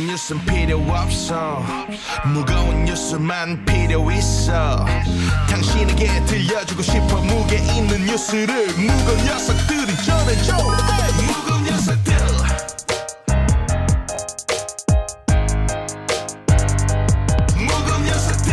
무거운 뉴스는 필요 없어. 무거운 뉴스만 필요 있어. 당신에게 들려주고 싶어. 무게 있는 뉴스를 무거운 녀석들이 전해줘. 무거운 녀석들. 무거운 녀석들.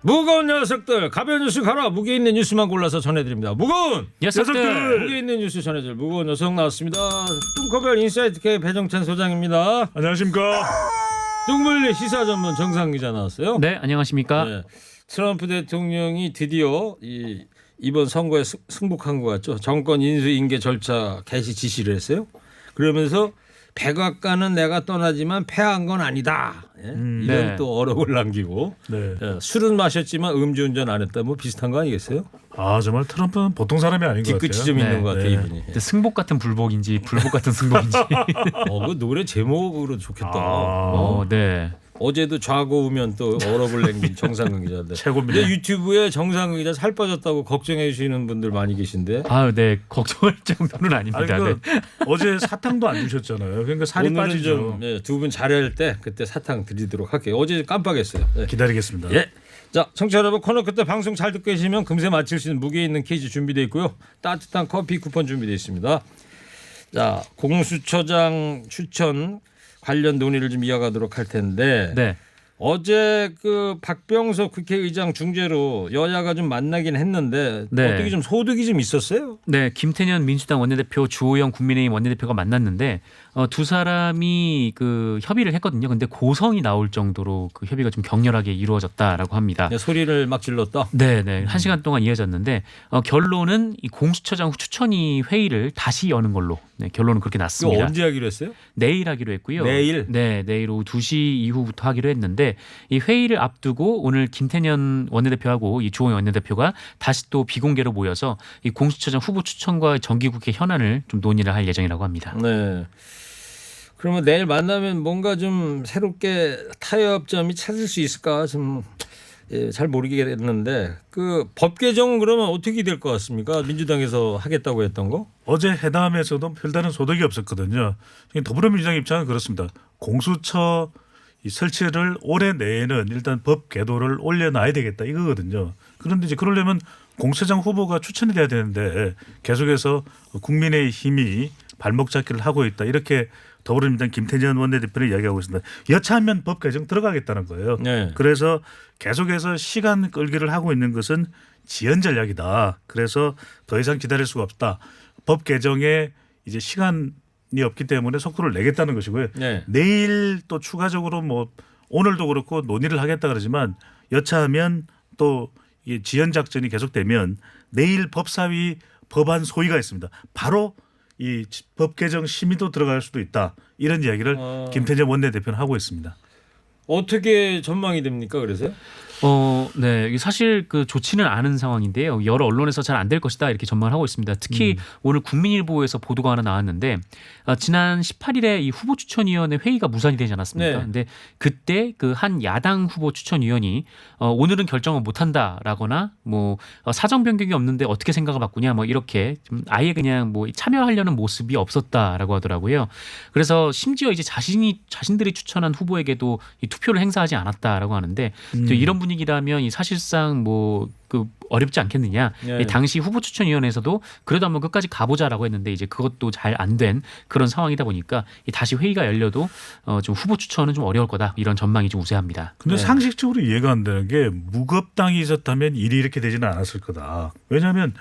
무거운 녀석들, 가벼운 뉴스 가라. 무게 있는 뉴스만 골라서 전해드립니다. 무거운 녀석들. 무게 있는 뉴스 전해줄 무거운 녀석 나왔습니다. 뚱커벨 인사이트K 배정찬 소장입니다. 안녕하십니까. 뚱블리 시사 전문 정상 기자 나왔어요. 네, 안녕하십니까. 네. 트럼프 대통령이 드디어 이번 선거에 승복한 것 같죠. 정권 인수인계 절차 개시 지시를 했어요. 그러면서 백악관은 내가 떠나지만 패한 건 아니다. 예? 이런 네. 또 어록을 남기고 네. 예, 술은 마셨지만 음주운전 안 했다. 뭐 비슷한 거 아니겠어요? 아 정말 트럼프는 보통 사람이 아닌 것 뒤끝이 같아요. 좀 있는 네. 것 같아 네. 이분이. 근데 승복 같은 불복인지 불복 같은 승복인지. 그 노래 제목으로 좋겠다. 네. 어제도 좌고우면 또 어록을 남긴 정상근 기자인데. 최고입니다. 근데 유튜브에 정상근 기자 살 빠졌다고 걱정해 주시는 분들 많이 계신데. 네. 걱정할 정도는 아니, 아닙니다. 그, 네. 어제 사탕도 안 주셨잖아요. 그러니까 살이 오늘은 빠지죠. 좀 두 분 잘할 때 그때 사탕 드리도록 할게요. 어제 깜빡했어요. 네. 기다리겠습니다. 예. 자, 청취자 여러분 코너 끝에 방송 잘 듣고 계시면 금세 맞힐 수 있는 무게 있는 퀴즈 준비되어 있고요. 따뜻한 커피 쿠폰 준비되어 있습니다. 자, 공수처장 추천 관련 논의를 좀 이어가도록 할 텐데 네. 어제 그 박병석 국회의장 중재로 여야가 좀 만나긴 했는데 네. 어떻게 좀 소득이 좀 있었어요? 네, 김태년 민주당 원내대표, 주호영 국민의힘 원내대표가 만났는데 두 사람이 그 협의를 했거든요. 근데 고성이 나올 정도로 그 협의가 좀 격렬하게 이루어졌다라고 합니다. 소리를 막 질렀다. 네, 1시간 동안 이어졌는데 결론은 이 공수처장 추천위 회의를 다시 여는 걸로 결론은 그렇게 이거 났습니다. 언제 하기로 했어요? 내일 하기로 했고요. 내일? 네, 내일 오후 2시 이후부터 하기로 했는데 이 회의를 앞두고 오늘 김태년 원내대표하고 이 주호영 원내대표가 다시 또 비공개로 모여서 이 공수처장 후보 추천과 정기국회 현안을 좀 논의를 할 예정이라고 합니다. 네. 그러면 내일 만나면 뭔가 좀 새롭게 타협점이 찾을 수 있을까 좀 잘 모르겠는데 그 법 개정은 그러면 어떻게 될 것 같습니까? 민주당에서 하겠다고 했던 거? 어제 회담에서도 별다른 소득이 없었거든요. 더불어민주당 입장은 그렇습니다. 공수처 이 설치를 올해 내에는 일단 법 궤도를 올려놔야 되겠다 이거거든요. 그런데 이제 그러려면 공수처장 후보가 추천이 돼야 되는데 계속해서 국민의힘이 발목 잡기를 하고 있다 이렇게 더불어민주당 김태년 원내대표는 이야기하고 있습니다. 여차하면 법 개정 들어가겠다는 거예요. 네. 그래서 계속해서 시간 끌기를 하고 있는 것은 지연 전략이다. 그래서 더 이상 기다릴 수가 없다. 법 개정에 이제 시간이 없기 때문에 속도를 내겠다는 것이고요. 네. 내일 또 추가적으로 뭐 오늘도 그렇고 논의를 하겠다 그러지만 여차하면 또 이게 지연 작전이 계속되면 내일 법사위 법안 소위가 있습니다. 바로 이 법 개정 심의도 들어갈 수도 있다. 이런 이야기를 김태년 원내대표는 하고 있습니다. 어떻게 전망이 됩니까? 그래서요? 네. 이게 사실 그 좋지는 않은 상황인데요. 여러 언론에서 잘 안 될 것이다 이렇게 전망을 하고 있습니다. 특히 오늘 국민일보에서 보도가 하나 나왔는데 지난 18일에 이 후보 추천위원회 회의가 무산이 되지 않았습니까? 네. 근데 그때 그 한 야당 후보 추천위원이 오늘은 결정을 못한다라거나 뭐 사정 변경이 없는데 어떻게 생각을 바꾸냐 뭐 이렇게 좀 아예 그냥 뭐 참여하려는 모습이 없었다라고 하더라고요. 그래서 심지어 이제 자신들이 추천한 후보에게도 이 투표를 행사하지 않았다라고 하는데 이런 분위기라면 이 사실상 뭐 그 어렵지 않겠느냐. 네. 당시 후보 추천위원회에서도 그래도 한번 끝까지 가보자라고 했는데 이제 그것도 잘 안 된 그런 상황이다 보니까 다시 회의가 열려도 좀 후보 추천은 좀 어려울 거다 이런 전망이 좀 우세합니다. 근데 네. 상식적으로 이해가 안 되는 게 무겁당이 있었다면 일이 이렇게 되지는 않았을 거다. 왜냐하면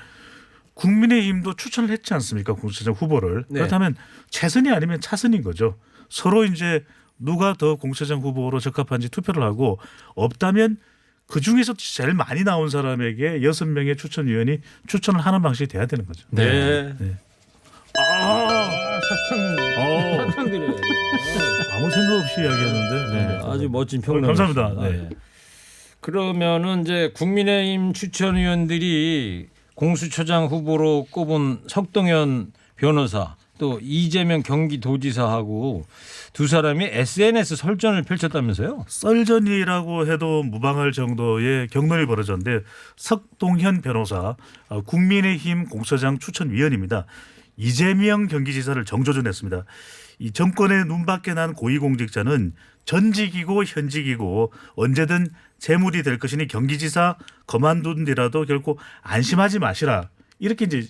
국민의힘도 추천을 했지 않습니까? 공수처장 후보를. 네. 그렇다면 최선이 아니면 차선인 거죠. 서로 이제 누가 더 공수처장 후보로 적합한지 투표를 하고 없다면 그중에서 제일 많이 나온 사람에게 6명의 추천위원이 추천을 하는 방식이 돼야 되는 거죠. 네. 네. 사탕 드려요. 아무 생각 없이 이야기했는데 아주 멋진 평론. 감사합니다. 네. 그러면은 이제 국민의힘 추천위원들이 공수처장 후보로 꼽은 석동현 변호사 또 이재명 경기도지사하고 두 사람이 SNS 설전을 펼쳤다면서요? 썰전이라고 해도 무방할 정도의 격론이 벌어졌는데 석동현 변호사 국민의힘 공서장 추천위원입니다. 이재명 경기지사를 정조준했습니다. 이 정권의 눈밖에 난 고위공직자는 전직이고 현직이고 언제든 재물이 될 것이니 경기지사 그만둔 뒤라도 결코 안심하지 마시라. 이렇게 이제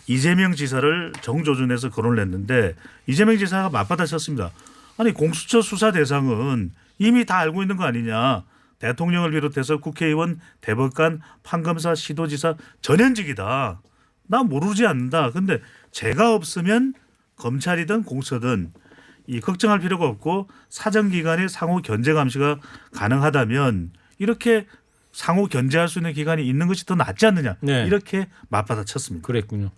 이재명 지사를 정조준해서 거론을 했는데 이재명 지사가 맞받아쳤습니다. 아니 공수처 수사 대상은 이미 다 알고 있는 거 아니냐. 대통령을 비롯해서 국회의원, 대법관, 판검사, 시도지사 전현직이다. 나 모르지 않는다. 근데 제가 없으면 검찰이든 공수처든 이 걱정할 필요가 없고 사정기관의 상호 견제 감시가 가능하다면 이렇게 상호 견제할 수 있는 기관이 있는 것이 더 낫지 않느냐. 네. 이렇게 맞받아쳤습니다. 그랬군요.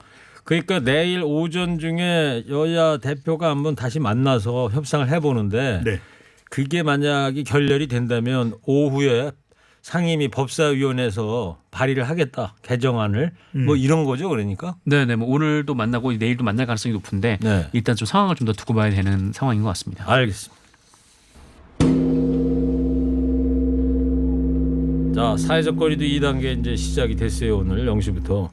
그러니까 내일 오전 중에 여야 대표가 한번 다시 만나서 협상을 해보는데 네. 그게 만약에 결렬이 된다면 오후에 상임위 법사위원회에서 발의를 하겠다. 개정안을 뭐 이런 거죠. 그러니까. 네네. 뭐 오늘도 만나고 내일도 만날 가능성이 높은데 네. 일단 좀 상황을 좀 더 두고 봐야 되는 상황인 것 같습니다. 알겠습니다. 자, 사회적 거리도 2단계 이제 시작이 됐어요. 오늘 0시부터.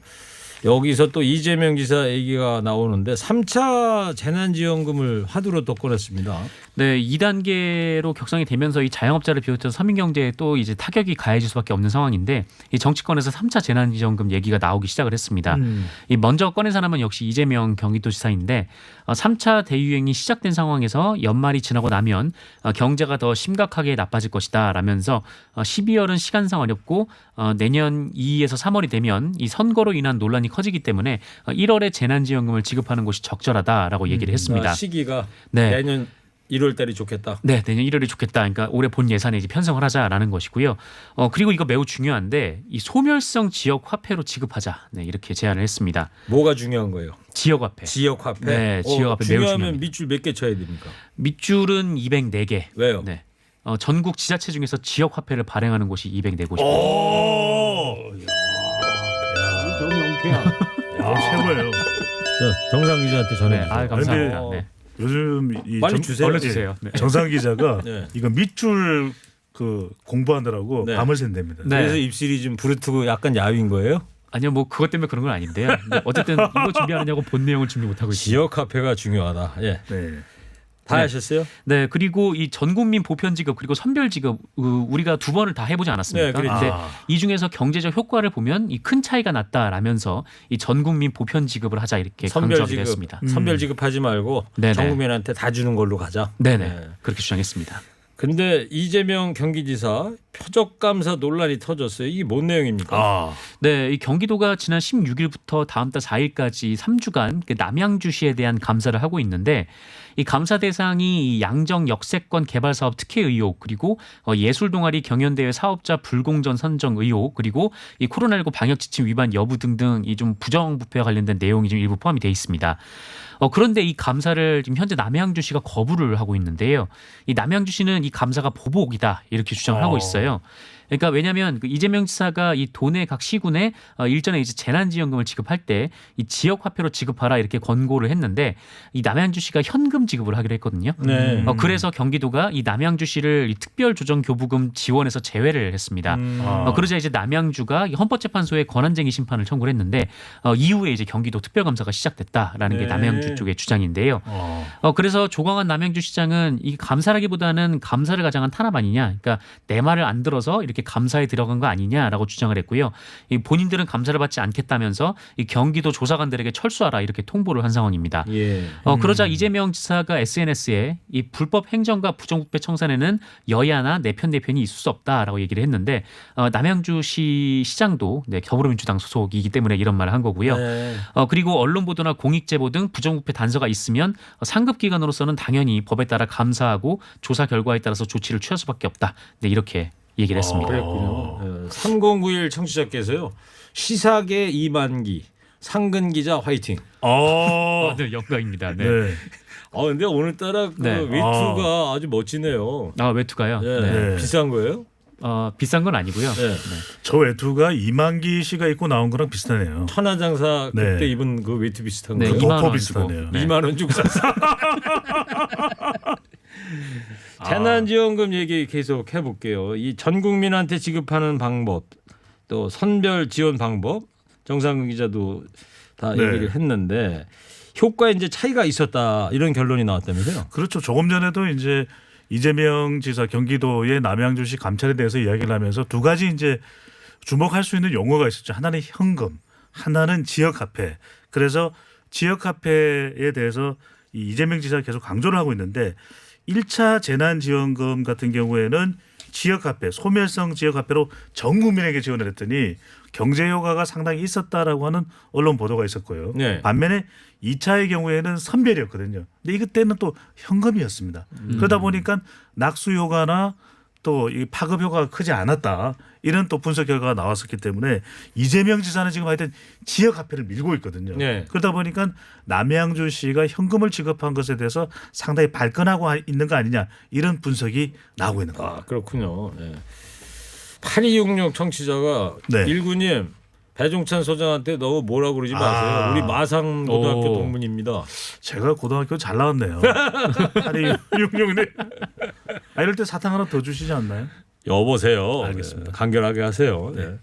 여기서 또 이재명 지사 얘기가 나오는데 3차 재난지원금을 화두로 또 꺼냈습니다. 네, 2단계로 격상이 되면서 이 자영업자를 비롯해서 서민경제에 또 이제 타격이 가해질 수밖에 없는 상황인데 이 정치권에서 3차 재난지원금 얘기가 나오기 시작을 했습니다. 이 먼저 꺼낸 사람은 역시 이재명 경기도지사인데 3차 대유행이 시작된 상황에서 연말이 지나고 나면 경제가 더 심각하게 나빠질 것이다 라면서 12월은 시간상 어렵고 내년 2에서 3월이 되면 이 선거로 인한 논란이 커지기 때문에 1월에 재난지원금을 지급하는 것이 적절하다라고 얘기를 했습니다. 시기가 네. 내년 1월 달이 좋겠다. 네, 내년 1월이 좋겠다. 그러니까 올해 본 예산에 이제 편성을 하자라는 것이고요. 그리고 이거 매우 중요한데 이 소멸성 지역 화폐로 지급하자. 네, 이렇게 제안을 했습니다. 뭐가 중요한 거예요? 지역 화폐. 지역 화폐. 네, 지역 화폐 매우 중요하면 중요합니다. 밑줄 몇 개 쳐야 됩니까? 밑줄은 204개. 왜요? 네. 전국 지자체 중에서 지역 화폐를 발행하는 곳이 204곳입니다. 좀 명쾌한. 최고예요. 정상 기자한테 전해 네, 주세요. 아, 감사합니다. 네. 요즘 이 빨리 주세요. 얼른 주세요. 네. 정상 기자가 네. 이거 밑줄 그 공부하느라고 네. 밤을 샌답니다. 네. 그래서 입술이 좀 부르트고 약간 야윈 거예요? 아니요, 뭐 그것 때문에 그런 건 아닌데요. 근데 어쨌든 이거 준비하느냐고 본 내용을 준비 못 하고 있습니다. 지역 화폐가 중요하다. 예. 네. 다 네. 하셨어요? 네, 그리고 이 전국민 보편 지급 그리고 선별 지급 우리가 두 번을 다 해보지 않았습니까? 네, 그랬죠. 근데 이 중에서 경제적 효과를 보면 이 큰 차이가 났다라면서 이 전국민 보편 지급을 하자 이렇게 선별 강조하게 지급, 됐습니다. 선별 지급하지 말고 네네. 전 국민한테 다 주는 걸로 가자. 네네, 네. 그렇게 주장했습니다. 근데 이재명 경기지사 표적 감사 논란이 터졌어요. 이게 뭔 내용입니까? 네, 이 경기도가 지난 16일부터 다음 달 4일까지 3주간 그 남양주시에 대한 감사를 하고 있는데 이 감사 대상이 이 양정 역세권 개발 사업 특혜 의혹 그리고 예술 동아리 경연대회 사업자 불공정 선정 의혹 그리고 이 코로나19 방역 지침 위반 여부 등등 이 좀 부정부패와 관련된 내용이 좀 일부 포함이 돼 있습니다. 그런데 이 감사를 지금 현재 남양주시가 거부를 하고 있는데요. 이 남양주시는 이 감사가 보복이다 이렇게 주장을 하고 있어요. 그러니까 왜냐하면 그 이재명 지사가 이 도내 각 시군에 일전에 이제 재난지원금을 지급할 때 이 지역 화폐로 지급하라 이렇게 권고를 했는데 이 남양주시가 현금 지급을 하기로 했거든요. 네. 그래서 경기도가 이 남양주시를 이 특별조정교부금 지원에서 제외를 했습니다. 그러자 이제 남양주가 이 헌법재판소에 권한쟁의 심판을 청구를 했는데 이후에 이제 경기도 특별감사가 시작됐다라는 게 네. 남양주 쪽의 주장인데요. 그래서 조광한 남양주시장은 이 감사라기보다는 감사를 가장한 탄압 아니냐, 그러니까 내 말을 안 들어서 이렇게 감사에 들어간 거 아니냐라고 주장을 했고요. 이 본인들은 감사를 받지 않겠다면서 이 경기도 조사관들에게 철수하라 이렇게 통보를 한 상황입니다. 예. 그러자 이재명 지사가 SNS에 이 불법 행정과 부정부패 청산에는 여야나 내편 대편이 있을 수 없다라고 얘기를 했는데 남양주시 시장도 네, 더불어민주당 소속이기 때문에 이런 말을 한 거고요. 네. 그리고 언론 보도나 공익 제보 등 부정부패 단서가 있으면 상급 기관으로서는 당연히 법에 따라 감사하고 조사 결과에 따라서 조치를 취할 수밖에 없다. 네, 이렇게 얘기를 했습니다. 그랬군요. 3091 청취자께서요. 시사계 이만기 상근 기자 화이팅. 네, 영광입니다. 네. 네. 근데 오늘따라 그 네. 외투가 아주 멋지네요. 외투가요. 네. 네. 네. 비싼 거예요? 비싼 건 아니고요. 네. 저 외투가 이만기 씨가 입고 나온 거랑 비슷하네요. 천하장사 네. 그때 입은 그 외투 비슷한 네, 거. 2만 원 도포 주고. 비슷하네요. 네. 2만 원 주고 샀어. 재난지원금 얘기 계속 해볼게요. 이 전 국민한테 지급하는 방법, 또 선별 지원 방법, 정상근 기자도 다 네. 얘기를 했는데 효과에 이제 차이가 있었다 이런 결론이 나왔다면서요? 그렇죠. 조금 전에도 이제 이재명 지사 경기도의 남양주시 감찰에 대해서 이야기를 하면서 두 가지 이제 주목할 수 있는 용어가 있었죠. 하나는 현금, 하나는 지역화폐. 그래서 지역화폐에 대해서 이 이재명 지사가 계속 강조를 하고 있는데 1차 재난지원금 같은 경우에는 지역화폐, 소멸성 지역화폐로 전 국민에게 지원을 했더니 경제 효과가 상당히 있었다라고 하는 언론 보도가 있었고요. 네. 반면에 2차의 경우에는 선별이었거든요. 근데 이것 때는 또 현금이었습니다. 그러다 보니까 낙수 효과나 또 이 파급 효과가 크지 않았다. 이런 또 분석 결과가 나왔었기 때문에 이재명 지사는 지금 하여튼 지역 화폐를 밀고 있거든요. 네. 그러다 보니까 남양주시가 현금을 지급한 것에 대해서 상당히 발끈하고 있는 거 아니냐 이런 분석이 나오고 있는 겁니다. 아 그렇군요. 네. 8266 청취자가 네. 일구님 배종찬 소장한테 너무 뭐라 그러지 마세요. 우리 마상고등학교 오. 동문입니다. 제가 고등학교 잘 나왔네요. 8266네. 아, 이럴 때 사탕 하나 더 주시지 않나요? 여보세요. 알겠습니다. 네, 간결하게 하세요. 네.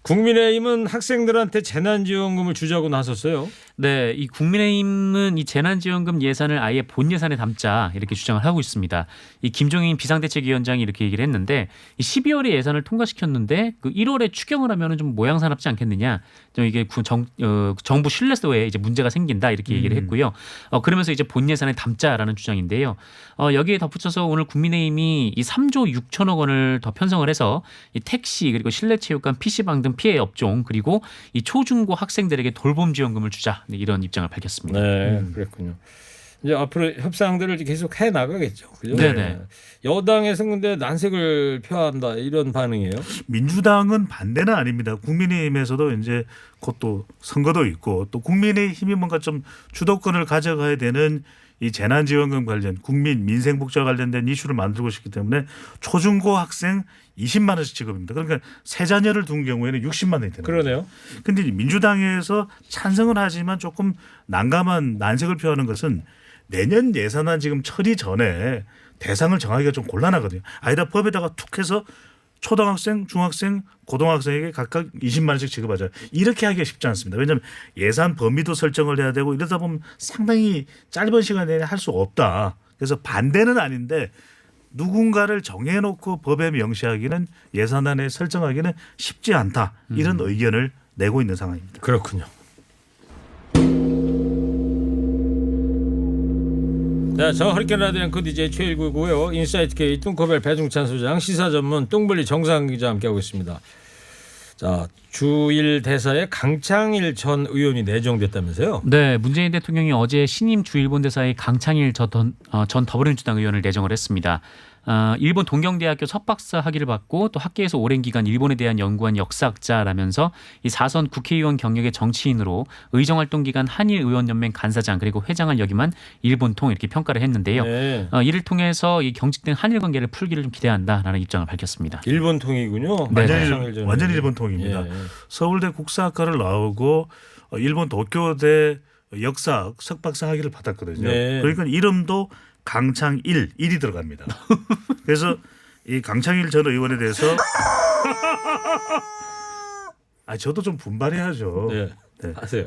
국민의힘은 학생들한테 재난지원금을 주자고 나섰어요. 네, 이 국민의힘은 이 재난지원금 예산을 아예 본 예산에 담자 이렇게 주장을 하고 있습니다. 이 김종인 비상대책위원장이 이렇게 얘기를 했는데 이 12월에 예산을 통과시켰는데 그 1월에 추경을 하면은 좀 모양사납지 않겠느냐. 좀 이게 정부 신뢰도에 이제 문제가 생긴다 이렇게 얘기를 했고요. 그러면서 이제 본 예산에 담자라는 주장인데요. 여기에 덧붙여서 오늘 국민의힘이 이 3조 6천억 원을 더 편성을 해서 이 택시 그리고 실내체육관, PC방 등 피해 업종 그리고 이 초중고 학생들에게 돌봄 지원금을 주자. 네, 이런 입장을 밝혔습니다. 네, 그랬군요. 이제 앞으로 협상들을 계속 해 나가겠죠. 그죠? 네네. 여당에서는 근데 난색을 표한다 이런 반응이에요. 민주당은 반대는 아닙니다. 국민의힘에서도 이제 곧 또 선거도 있고 또 국민의힘이 뭔가 좀 주도권을 가져가야 되는 이 재난지원금 관련 국민 민생복지와 관련된 이슈를 만들고 싶기 때문에 초중고 학생 20만 원씩 지급입니다. 그러니까 세 자녀를 둔 경우에는 60만 원이 되는 거죠. 그러네요. 그런데 민주당에서 찬성은 하지만 조금 난감한 난색을 표하는 것은 내년 예산안 지금 처리 전에 대상을 정하기가 좀 곤란하거든요. 아니다 법에다가 툭 해서 초등학생, 중학생, 고등학생에게 각각 20만 원씩 지급하자. 이렇게 하기가 쉽지 않습니다. 왜냐하면 예산 범위도 설정을 해야 되고 이러다 보면 상당히 짧은 시간 내에 할 수 없다. 그래서 반대는 아닌데 누군가를 정해놓고 법에 명시하기는 예산안에 설정하기는 쉽지 않다. 이런 의견을 내고 있는 상황입니다. 그렇군요. 자, 저 허리케인 라디오 앵커 DJ 최일구고요. 인사이트 K 뚱커벨 배종찬 소장, 시사 전문 뚱블리 정상 기자 함께하고 있습니다. 자, 주일 대사에 강창일 전 의원이 내정됐다면서요? 네, 문재인 대통령이 어제 신임 주일본 대사에 강창일 전 더불어민주당 의원을 내정을 했습니다. 일본 동경대학교 석박사 학위를 받고 또 학계에서 오랜 기간 일본에 대한 연구한 역사학자라면서 이 4선 국회의원 경력의 정치인으로 의정활동 기간 한일의원연맹 간사장 그리고 회장을 역임한 일본통 이렇게 평가를 했는데요. 네. 이를 통해서 이 경직된 한일 관계를 풀기를 좀 기대한다라는 입장을 밝혔습니다. 일본통이군요. 네, 완전히 일본통입니다. 예. 서울대 국사학과를 나오고 일본 도쿄대 역사 석박사 학위를 받았거든요. 네. 그러니까 이름도 강창일 일이 들어갑니다. 그래서 이 강창일 전 의원에 대해서 저도 좀 분발해야죠. 네. 네. 하세요.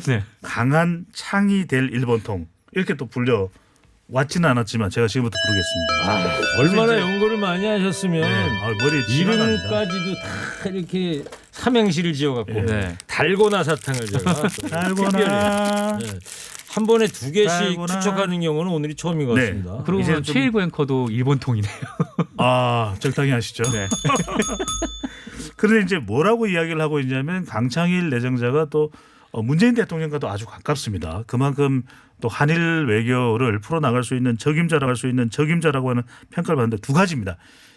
네. 강한 창이 될 일본통 이렇게 또 불려 왔지는 않았지만 제가 지금부터 부르겠습니다. 얼마나 이제- 연구를 많이 하셨으면 머리 지가 납니다. 이름까지도 다 이렇게 삼행시를 지어갖고 네. 달고나 사탕을 제가 또 달고나. 특별히, 네. 한 번에 두 개씩 달고나. 추척하는 경우는 오늘이 처음인 것 네. 같습니다. 그러고 이제 보면 좀- 최일구 앵커도 일본통이네요. 적당히 하시죠. 네. 그런데 이제 뭐라고 이야기를 하고 있냐면 강창일 내정자가 또 문재인 대통령과도 아주 가깝습니다. 그만큼 또 한일 외교를 풀어나갈 수 있는 적임자라고 하는 평가를 받는데 두 가지입니다.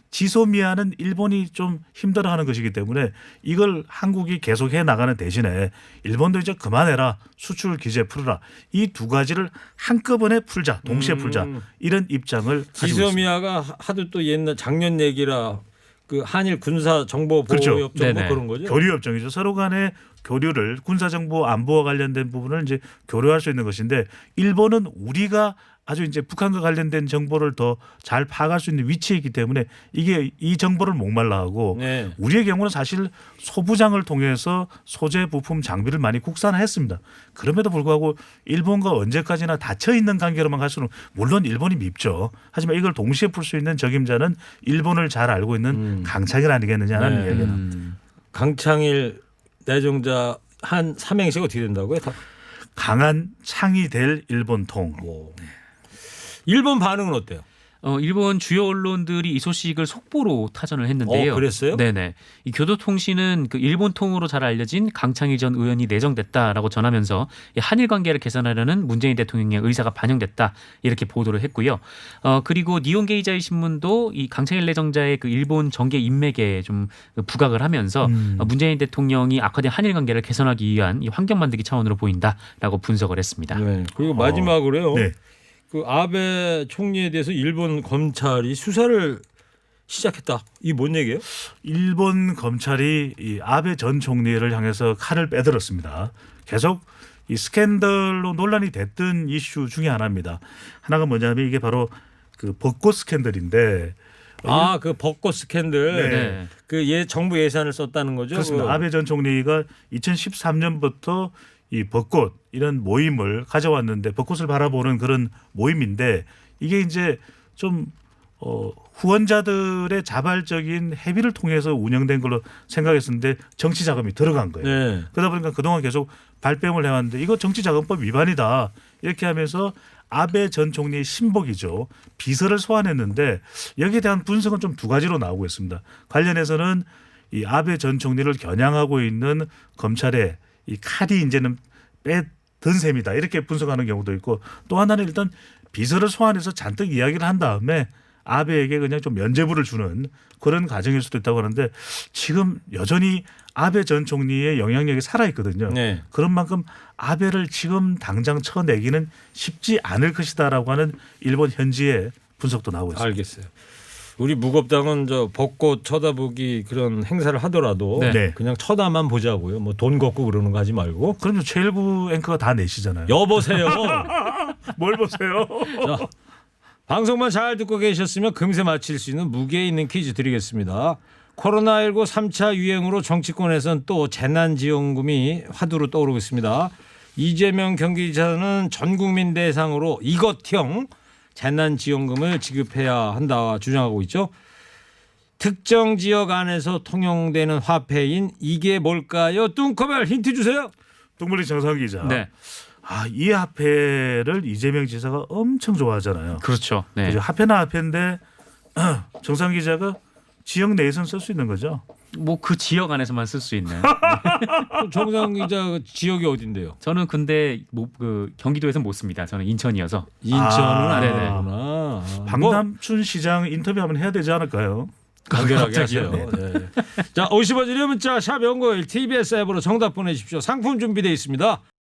지소미아는 일본이 좀 힘들어하는 것이기 때문에 이걸 한국이 계속해 나가는 대신에 일본도 이제 그만해라, 수출 규제 풀어라, 이 두 가지를 한꺼번에 풀자, 동시에 풀자, 이런 입장을 가지고 있습니다. 지소미아가 하도 또 옛날 작년 얘기라 그 한일 군사 정보 보호 그렇죠. 협정 뭐 네네. 그런 거죠. 교류 협정이죠. 서로 간의 교류를 군사 정보 안보와 관련된 부분을 이제 교류할 수 있는 것인데 일본은 우리가 아주 이제 북한과 관련된 정보를 더 잘 파악할 수 있는 위치에 있기 때문에 이게 이 정보를 목말라 하고 네. 우리의 경우는 사실 소부장을 통해서 소재 부품 장비를 많이 국산화했습니다. 그럼에도 불구하고 일본과 언제까지나 닫혀 있는 관계로만 갈 수는 물론 일본이 밉죠. 하지만 이걸 동시에 풀 수 있는 적임자는 일본을 잘 알고 있는 강창일 아니겠느냐는 네. 이야기는 강창일 내정자 한 삼행시가 어떻게 된다고요? 강한 창이 될 일본통. 일본 반응은 어때요? 일본 주요 언론들이 이 소식을 속보로 타전을 했는데요. 그랬어요? 네네. 이 교도통신은 그 일본통으로 잘 알려진 강창일 전 의원이 내정됐다라고 전하면서 이 한일 관계를 개선하려는 문재인 대통령의 의사가 반영됐다 이렇게 보도를 했고요. 그리고 니혼게이자이 신문도 이 강창일 내정자의 그 일본 정계 인맥에 좀 부각을 하면서 문재인 대통령이 악화된 한일 관계를 개선하기 위한 이 환경 만들기 차원으로 보인다라고 분석을 했습니다. 네. 그리고 마지막으로요. 네. 그 아베 총리에 대해서 일본 검찰이 수사를 시작했다. 이게 뭔 얘기예요? 일본 검찰이 이 아베 전 총리를 향해서 칼을 빼들었습니다. 계속 이 스캔들로 논란이 됐던 이슈 중에 하나입니다. 하나가 뭐냐면 이게 바로 그 벚꽃 스캔들인데 그 벚꽃 스캔들. 네. 그 정부 예산을 썼다는 거죠. 그렇습니다. 그. 아베 전 총리가 2013년부터 이 벚꽃 이런 모임을 가져왔는데 벚꽃을 바라보는 그런 모임인데 이게 이제 좀 후원자들의 자발적인 회비를 통해서 운영된 걸로 생각했었는데 정치 자금이 들어간 거예요. 네. 그러다 보니까 그동안 계속 발뺌을 해왔는데 이거 정치자금법 위반이다 이렇게 하면서 아베 전 총리의 신복이죠. 비서를 소환했는데 여기에 대한 분석은 좀 두 가지로 나오고 있습니다. 관련해서는 이 아베 전 총리를 겨냥하고 있는 검찰의 이 칼이 이제는 빼든 셈이다 이렇게 분석하는 경우도 있고 또 하나는 일단 비서를 소환해서 잔뜩 이야기를 한 다음에 아베에게 그냥 좀 면죄부를 주는 그런 과정일 수도 있다고 하는데 지금 여전히 아베 전 총리의 영향력이 살아있거든요. 네. 그런 만큼 아베를 지금 당장 쳐내기는 쉽지 않을 것이다라고 하는 일본 현지의 분석도 나오고 있습니다. 알겠어요. 우리 무겁당은 저 벚꽃 쳐다보기 그런 행사를 하더라도 네. 그냥 쳐다만 보자고요. 뭐 돈 걷고 그러는 거 하지 말고. 그럼 최일구 앵커가 다 내시잖아요. 여보세요. 뭘 보세요? 자, 방송만 잘 듣고 계셨으면 금세 맞힐 수 있는 무게 있는 퀴즈 드리겠습니다. 코로나19 3차 유행으로 정치권에선 또 재난지원금이 화두로 떠오르고 있습니다. 이재명 경기지사는 전 국민 대상으로 이것형 재난지원금을 지급해야 한다 주장하고 있죠. 특정 지역 안에서 통용되는 화폐인 이게 뭘까요? 뚱커벨 힌트 주세요. 동물리 정상 기자. 네. 이 화폐를 이재명 지사가 엄청 좋아하잖아요. 그렇죠. 네. 그죠? 화폐나 화폐인데 정상 기자가 지역 내에서는 쓸 수 있는 거죠. 뭐 그 지역 안에서만 쓸 수 있는. 정상 기자 지역이 어딘데요? 저는 근데 그 경기도에서는 못 씁니다. 저는 인천이어서. 인천은 네네. 아니구나. 박남춘 시장 인터뷰 한번 해야 되지 않을까요? 간결하게 갑자기요? 하세요. 네. 자, 50원 유료 문자 샵 연구일 TBS 앱으로 정답 보내십시오. 상품 준비되어 있습니다.